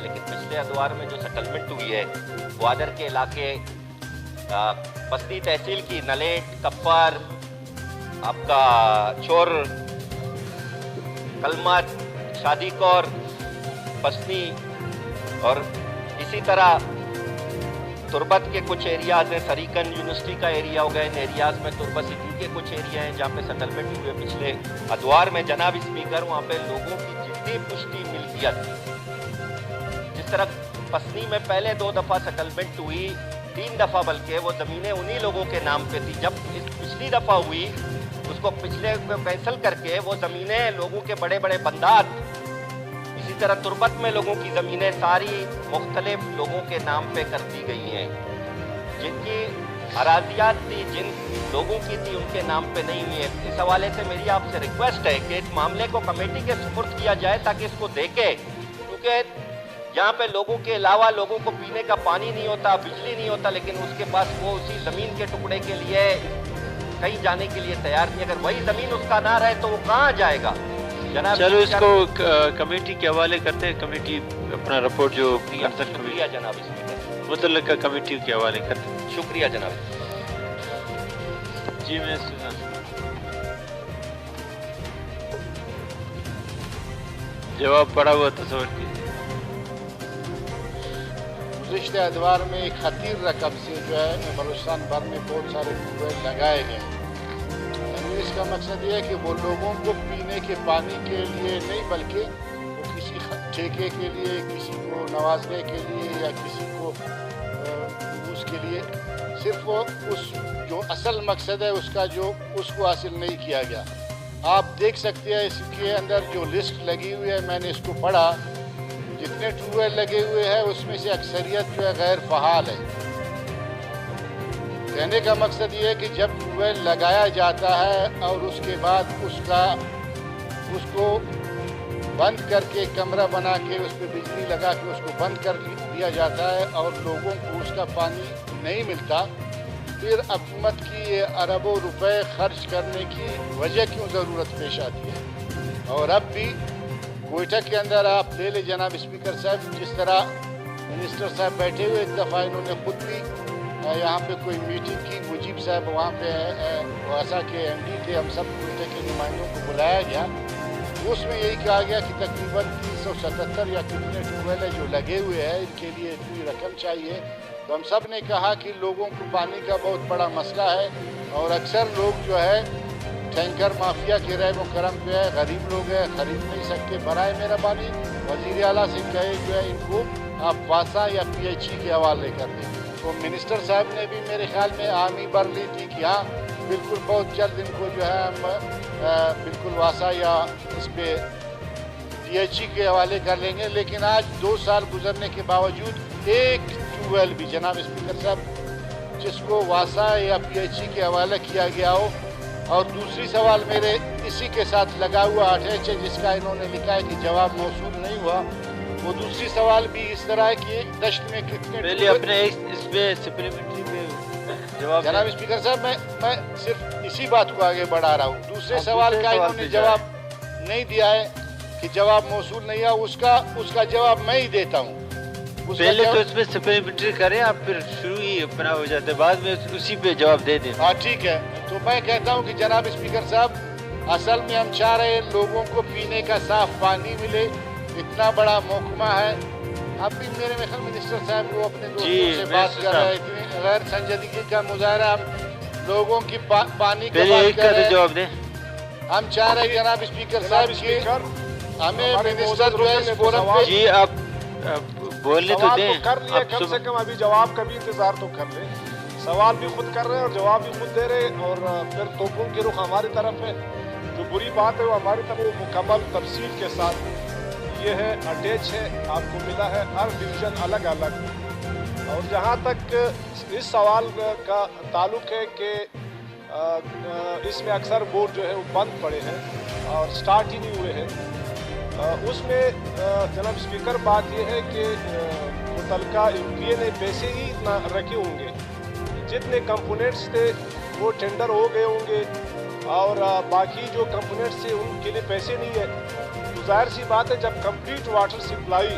لیکن پچھلے ادوار میں جو سیٹلمنٹ ہوئی ہے گوادر کے علاقے بستی تحصیل کی نلیٹ، کپر، آپ کا چور، کلمت، شادی کور، پسنی اور اسی طرح تربت کے کچھ ایریاز ہیں، سریکن یونیورسٹی کا ایریا ہو گئے، ان ایریاز میں تربت سٹی کے کچھ ایریا ہیں جہاں پہ سیٹلمنٹ ہوئے پچھلے ادوار میں. جناب اسپیکر، وہاں پہ لوگوں کی جدی پشتی ملکیت، جس طرح پسنی میں پہلے 2 دفعہ سیٹلمنٹ ہوئی، 3 دفعہ بلکہ وہ زمینیں انہی لوگوں کے نام پہ تھی. جب پچھلی دفعہ ہوئی اس کو پچھلے کینسل کر کے وہ زمینیں لوگوں کے بڑے بڑے بندات، اسی طرح تربت میں لوگوں کی زمینیں ساری مختلف لوگوں کے نام پہ کر دی گئی ہیں. جن کی اراضیات تھی، جن لوگوں کی تھی، ان کے نام پہ نہیں ہوئی ہے. اس حوالے سے میری آپ سے ریکویسٹ ہے کہ اس معاملے کو کمیٹی کے سپرد کیا جائے تاکہ اس کو دیکھے، کیونکہ یہاں پہ لوگوں کے علاوہ لوگوں کو پینے کا پانی نہیں ہوتا، بجلی نہیں ہوتا، لیکن اس کے پاس وہ اسی زمین کے ٹکڑے کے لیے کہیں جانے کے لیے تیار نہیں. اگر وہی زمین اس کا نہ رہے تو وہ کہاں جائے گا؟ جناب چلو اس کو کمیٹی کے حوالے کرتے ہیں. کمیٹی اپنا رپورٹ جو شکریہ جناب اسپیکر، متعلقہ کمیٹی کے حوالے کرتے ہیں. شکریہ جناب. جی میں سلطان جواب پڑا ہوا تصور کیجیے. گزشتہ ادوار میں ایک خطیر رقم سے جو ہے بلوچستان بھر میں بہت سارے ٹیوب لگائے گئے. اس کا مقصد یہ ہے کہ وہ لوگوں کو پینے کے پانی کے لیے نہیں، بلکہ وہ کسی ٹھیکے کے لیے، کسی کو نوازنے کے لیے یا کسی کو اس کے لیے، صرف وہ اس جو اصل مقصد ہے اس کا جو اس کو حاصل نہیں کیا گیا. آپ دیکھ سکتے ہیں اس کے اندر جو لسٹ لگی ہوئی ہے، میں نے اس کو پڑھا، جتنے ٹیوب ویل لگے ہوئے ہیں اس میں سے اکثریت جو ہے غیر فعال ہے. کہنے کا مقصد یہ ہے کہ جب ٹیوب ویل لگایا جاتا ہے اور اس کے بعد اس کو بند کر کے کمرہ بنا کے اس پہ بجلی لگا کے اس کو بند کر دیا جاتا ہے اور لوگوں کو اس کا پانی نہیں ملتا، پھر حکومت کی یہ اربوں روپے خرچ کرنے کی وجہ کیوں ضرورت پیش آتی ہے؟ اور اب بھی کوئٹہ کے اندر آپ لے لیں جناب اسپیکر صاحب، جس طرح منسٹر صاحب بیٹھے ہوئے، ایک دفعہ انہوں نے خود بھی یہاں پہ کوئی میٹنگ کی، مجیب صاحب وہاں پہ واسا کے ایم ڈی تھے، ہم سب کوئٹہ کے نمائندوں کو بلایا گیا. اس میں یہی کہا گیا کہ تقریباً 377 یا کتنے ٹیوب ویل جو لگے ہوئے ہیں ان کے لیے اتنی رقم چاہیے. تو ہم سب نے کہا کہ لوگوں کو پانی کا بہت بڑا مسئلہ ہے اور اکثر لوگ جو ہے ٹینکر مافیا کے رحم و کرم پہ ہے، غریب لوگ ہیں، خرید نہیں سکتے. برائے مہربانی وزیر اعلیٰ سے کہے جو ہے ان کو آپ واسا یا پی ایچ ای کے حوالے کر دیں. تو منسٹر صاحب نے بھی میرے خیال میں حامی بھر لی تھی کہ ہاں بالکل بہت جلد ان کو جو ہے ہم بالکل واسا یا اس پہ پی ایچ ای کے حوالے کر لیں گے. لیکن آج 2 سال گزرنے کے باوجود ایک ٹیوب ویل بھی جناب اسپیکر صاحب جس کو واسا یا پی ایچ ای کے حوالے کیا گیا ہو. اور دوسری سوال میرے اسی کے ساتھ لگا ہوا اٹیچ ہے، جس کا انہوں نے لکھا ہے کہ جواب موصول نہیں ہوا. وہ دوسری سوال بھی اس طرح ہے کہ دشت میں کتنے پہلے اپنے اس پہ سپلیمنٹری پہ جواب جناب اسپیکر صاحب میں صرف اسی بات کو آگے بڑھا رہا ہوں. دوسرے سوال کا انہوں نے جواب نہیں دیا ہے کہ جواب موصول نہیں ہے، اس کا جواب میں ہی دیتا ہوں. پہلے تو اس پہ سپلیمنٹری کریں، آپ پھر شروع ہی اپنا ہو جاتے، بعد میں اسی پہ جواب دے دیں. ہاں ٹھیک ہے. تو میں کہتا ہوں کہ جناب اسپیکر صاحب اصل میں ہم چاہ رہے ہیں لوگوں کو پینے کا صاف پانی ملے. اتنا بڑا محکمہ ہے، اب بھی میرے خیال منسٹر صاحب وہ اپنے دوستوں سے بات کر رہے ہیں، اتنی غیر سنجیدگی کا مظاہرہ. ہم لوگوں کی پانی کا بات کر رہے ہیں. جواب دیں. ہم چاہ رہے ہیں جناب اسپیکر صاحب کہ ہمیں منسٹر جو ہے اس فورم پہ جی آپ بولنے تو دیں. کر لیا کم سے کم، ابھی جواب کا بھی انتظار تو کر لیں. سوال بھی خود کر رہے ہیں اور جواب بھی خود دے رہے ہیں، اور پھر توپوں کی رخ ہماری طرف ہے. جو بری بات ہے وہ ہماری طرف مکمل تفصیل کے ساتھ یہ ہے، اٹیچ ہے، آپ کو ملا ہے ہر ڈویژن الگ الگ. اور جہاں تک اس سوال کا تعلق ہے کہ اس میں اکثر بورڈ جو ہے وہ بند پڑے ہیں اور سٹارٹ ہی نہیں ہوئے ہیں، اس میں جناب اسپیکر بات یہ ہے کہ متعلقہ MPA نے پیسے ہی اتنا رکھے ہوں گے، جتنے کمپوننٹس تھے وہ ٹینڈر ہو گئے ہوں گے اور باقی جو کمپوننٹس تھے ان کے لیے پیسے نہیں ہے. تو ظاہر سی بات ہے جب کمپلیٹ واٹر سپلائی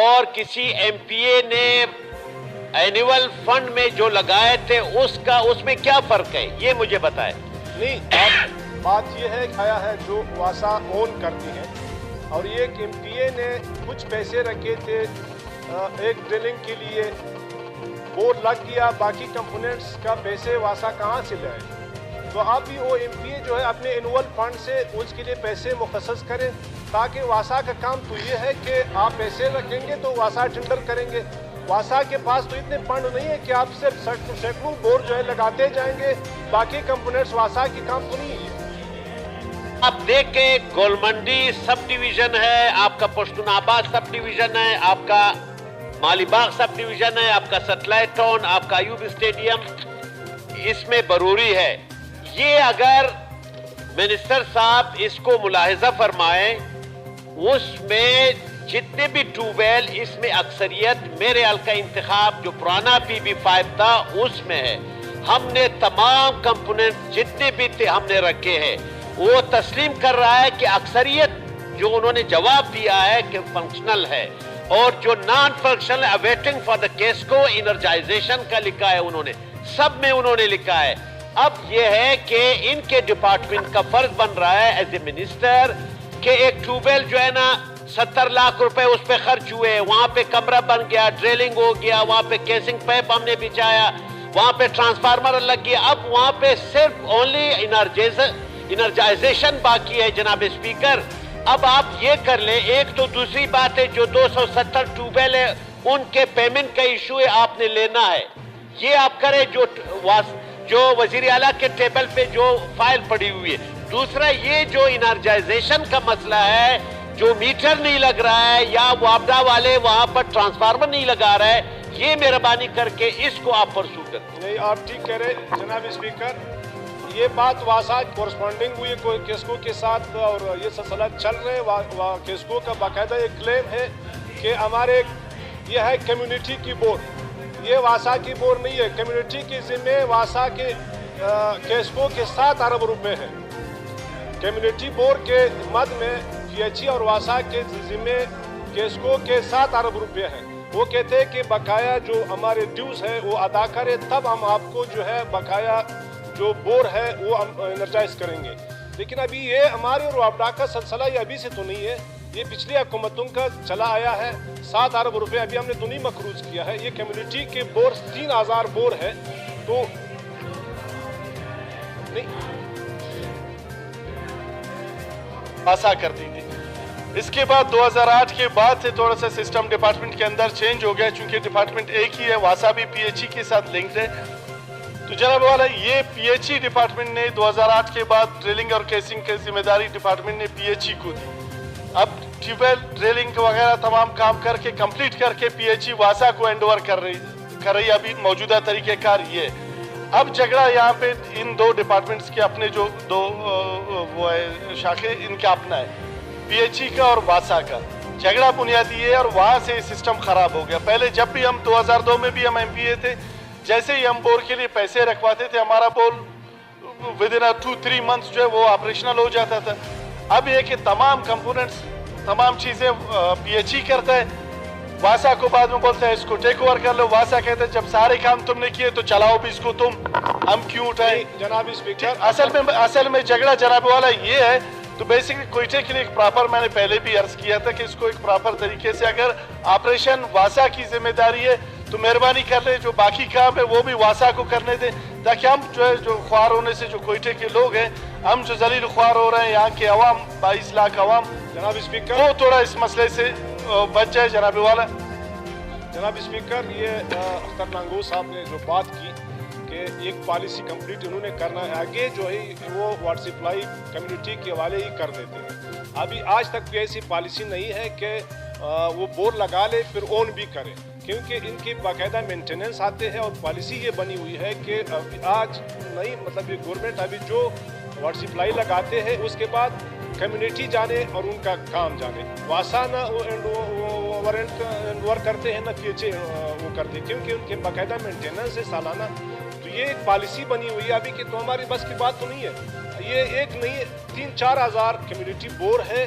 اور کسی ایم پی اے نے اینول فنڈ میں جو لگائے تھے اس میں کیا فرق ہے؟ یہ مجھے بتائیں۔ نہیں، بات یہ ہے کہ آیا ہے جو واسا اون کرتی ہے، اور یہ ایم پی اے نے کچھ پیسے رکھے تھے ایک ڈرلنگ کے لیے، بورڈ لگ گیا، باقی کمپوننٹس کا پیسے واسا کہاں سے لائے؟ تو اب بھی وہ ایم پی اے جو ہے اپنے اینول فنڈ سے اس کے لیے پیسے مخصص کریں، تاکہ واسا کا کام تو یہ ہے کہ آپ پیسے رکھیں گے تو واسا ٹینڈر کریں گے۔ واسا کے پاس تو اتنے فنڈ نہیں ہے کہ آپ صرف سینکڑوں بور جو ہے لگاتے جائیں گے، باقی کمپوننٹس واسا کی کام تو نہیں ہے۔ آپ دیکھیں گولمنڈی سب ڈیویژن ہے، آپ کا پشتون آباد سب ڈیویژن ہے، آپ کا مالی باغ سب ڈیویژن ہے، آپ کا سیٹلائٹ ٹاؤن، آپ کا ایوب اسٹیڈیم، اس میں بروری ہے۔ یہ اگر منسٹر صاحب اس کو ملاحظہ فرمائیں، اس میں جتنے بھی ٹیوب ویل، اس میں اکثریت میرے حلقہ انتخاب جو پرانا پی بی 5 تھا اس میں ہے۔ ہم نے تمام کمپوننٹ جتنے بھی تھے ہم نے رکھے ہیں۔ وہ تسلیم کر رہا ہے کہ اکثریت جو انہوں نے جواب دیا ہے کہ فنکشنل ہے، اور جو non functional اویٹنگ for the case کو انرجائزیشن کا لکھا ہے انہوں نے، سب میں انہوں نے لکھا ہے۔ اب یہ ہے کہ ان کے ڈپارٹمنٹ کا فرض بن رہا ہے ایز اے منسٹر کہ ایک ٹیوب ویل جو ہے نا 70 لاکھ روپے اس پہ خرچ ہوئے، وہاں پہ کمرہ بن گیا، ڈرلنگ ہو گیا، وہاں پہ کیسنگ پائپ ہم نے بچھایا، وہاں پہ ٹرانسفارمر لگ گیا، اب وہاں پہ صرف اونلی انرجائزیشن باقی ہے جناب اسپیکر۔ اب آپ یہ کر لیں۔ ایک تو دوسری بات ہے جو 270 ٹیوب ویل ہے ان کے پیمنٹ کا ایشو ہے، آپ نے لینا ہے، یہ آپ کریں جو وزیر اعلیٰ کے ٹیبل پہ جو فائل پڑی ہوئی ہے۔ دوسرا یہ جو انرجائزیشن کا مسئلہ ہے، جو میٹر نہیں لگ رہا ہے یا وابڈا والے وہاں پر ٹرانسفارمر نہیں لگا رہا ہے، یہ مہربانی کر کے اس کو آپ پرسو کریں۔ نہیں، آپ ٹھیک کہہ رہے جناب اسپیکر، یہ بات واسا کورسپونڈنگ ہوئی کوئی کیسکو کے ساتھ، اور یہ سلسلہ چل رہے۔ کیسکو کا باقاعدہ ایک کلیم ہے کہ ہمارے یہ ہے کمیونٹی کی بورڈ، یہ واسا کی بورڈ نہیں ہے، کمیونٹی کے ذمہ واسا کے کیسکو کے 7 ارب روپے ہیں۔ کمیونٹی بورڈ کے مد میں پی ایچ ای اور واسا کے ذمہ کیسکو کے 7 ارب روپے ہیں۔ وہ کہتے ہیں کہ بقایا جو ہمارے ڈیوز ہے وہ ادا کرے، تب ہم آپ کو جو ہے بقایا جو بور ہے وہ ہم انرجائز کریں گے۔ لیکن ابھی یہ ہمارے اور وابڈا کا سلسلہ یہ ابھی سے تو نہیں ہے، یہ پچھلی حکومتوں کا چلا آیا ہے۔ 7 ارب روپے ابھی ہم نے تو نہیں مخروج کیا ہے۔ یہ کمیونٹی کے بور 3000 بور ہے، تو نہیں آسا کر دی تھی۔ اس کے بعد 2008 کے بعد سے تھوڑا سا سسٹم ڈپارٹمنٹ کے اندر چینج ہو گیا، چونکہ ڈپارٹمنٹ ایک ہی ہے، واسا بھی پی ایچ ای کے ساتھ لنکڈ ہے۔ تو جناب والا یہ پی ایچ ای ڈپارٹمنٹ نے 2008 کے بعد ڈرلنگ اور کیسنگ کی ذمہ داری ڈپارٹمنٹ نے پی ایچ ای کو دی۔ اب ٹیوب ویل ڈرلنگ وغیرہ تمام کام کر کے کمپلیٹ کر کے پی ایچ ای واسا کو ہینڈ اوور کر رہی ہے۔ ابھی موجودہ طریقہ کار یہ ہے۔ اب جھگڑا یہاں پہ ان دو ڈپارٹمنٹس کے اپنے جو دو وہ ہے شاخے، ان کا اپنا ہے، پی ایچ ای کا اور واسا کا۔ جھگڑا بنیادی ہے اور وہاں سے سسٹم خراب ہو گیا۔ پہلے جب بھی ہم 2002 میں بھی ہم ایم پی اے تھے، جیسے ہی ہم بور کے لیے پیسے رکھواتے تھے ہمارا بور ود ان 2-3 منتھس جو ہے وہ آپریشنل ہو جاتا تھا۔ اب یہ کہ تمام کمپوننٹس تمام چیزیں پی ایچ ای کرتا ہے، واسا کو بعد میں بولتا ہے اس کو ٹیک اوور کر لو۔ واسا کہتا ہے جب سارے کام تم نے کیے تو چلاؤ بھی اس کو تم، ہم کیوں اٹھائیں؟ جناب اسپیکر، اصل میں جھگڑا جناب والا یہ ہے۔ تو بیسکلی کوئٹے کے لیے ایک پراپر، میں نے پہلے بھی عرض کیا تھا کہ اس کو ایک پراپر طریقے سے اگر آپریشن واسا کی ذمہ داری ہے تو مہربانی کر لیں، جو باقی کام ہے وہ بھی واسا کو کرنے دیں، تاکہ ہم جو ہے جو خوار ہونے سے جو کوئٹے کے لوگ ہیں، ہم جو ذلیل خوار ہو رہے ہیں یہاں کے عوام 22 لاکھ عوام، جناب اسپیکر، وہ تھوڑا اس مسئلے سے بچ جائے جناب والا۔ جناب اسپیکر، یہ اختر نانگو صاحب نے جو بات کی کہ ایک پالیسی کمپلیٹ انہوں نے کرنا ہے، آگے جو ہے وہ واٹر سپلائی کمیونٹی کے حوالے ہی کر دیتے ہیں۔ ابھی آج تک بھی ایسی پالیسی نہیں ہے کہ وہ بور لگا لے پھر اون بھی کرے، کیونکہ ان کی باقاعدہ مینٹیننس آتے ہیں اور پالیسی یہ بنی ہوئی ہے کہ آج نہیں، مطلب یہ گورنمنٹ ابھی جو واٹر سپلائی لگاتے ہیں اس کے بعد کمیونٹی جانے اور ان کا کام جانے، واسا نہ اوور کرتے ہیں نہ پی ایچ اے وہ کرتے، کیونکہ ان کے باقاعدہ مینٹیننس ہے سالانہ۔ تو یہ ایک پالیسی بنی ہوئی ہے ابھی کہ تو ہماری بس کی بات تو نہیں ہے، یہ ایک نہیں 3-4 ہزار کمیونٹی بور ہے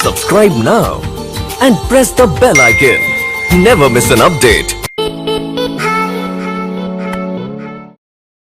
Subscribe now and press the bell icon. Never miss an update.